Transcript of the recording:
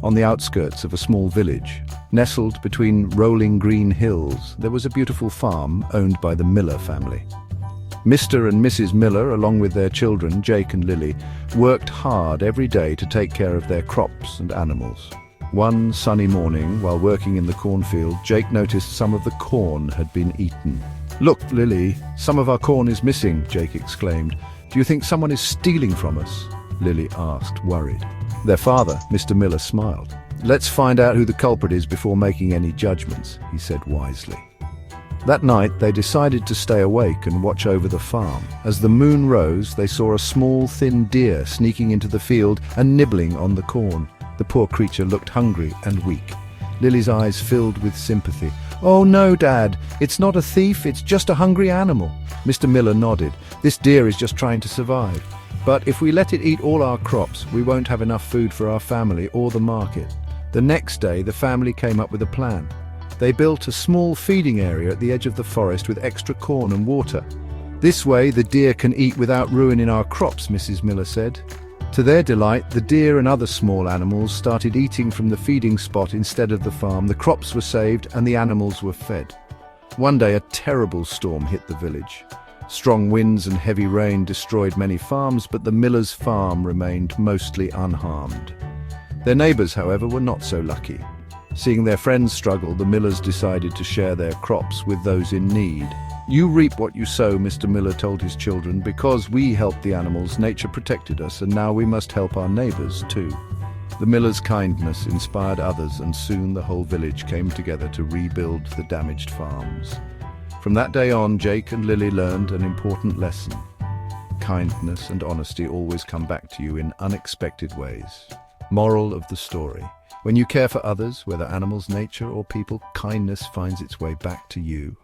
On the outskirts of a small village, nestled between rolling green hills, there was a beautiful farm owned by the Miller family. Mr. and Mrs. Miller, along with their children, Jake and Lily, worked hard every day to take care of their crops and animals. One sunny morning, while working in the cornfield, Jake noticed some of the corn had been eaten. "Look, Lily, some of our corn is missing," Jake exclaimed. "Do you think someone is stealing from us?" Lily asked, worried. Their father, Mr. Miller, smiled. "Let's find out who the culprit is before making any judgments," he said wisely. That night, they decided to stay awake and watch over the farm. As the moon rose, they saw a small, thin deer sneaking into the field and nibbling on the corn. The poor creature looked hungry and weak. Lily's eyes filled with sympathy. "Oh no, Dad, it's not a thief, it's just a hungry animal." Mr. Miller nodded. "This deer is just trying to survive. But if we let it eat all our crops, we won't have enough food for our family or the market." The next day, the family came up with a plan. They built a small feeding area at the edge of the forest with extra corn and water. "This way, the deer can eat without ruining our crops," Mrs. Miller said. To their delight, the deer and other small animals started eating from the feeding spot instead of the farm. The crops were saved and the animals were fed. One day, a terrible storm hit the village. Strong winds and heavy rain destroyed many farms, but the Millers' farm remained mostly unharmed. Their neighbors, however, were not so lucky. Seeing their friends struggle, the Millers decided to share their crops with those in need. "You reap what you sow," Mr. Miller told his children. "Because we helped the animals, nature protected us, and now we must help our neighbors too." The Millers' kindness inspired others, and soon the whole village came together to rebuild the damaged farms. From that day on, Jake and Lily learned an important lesson. Kindness and honesty always come back to you in unexpected ways. Moral of the story: when you care for others, whether animals, nature, or people, kindness finds its way back to you.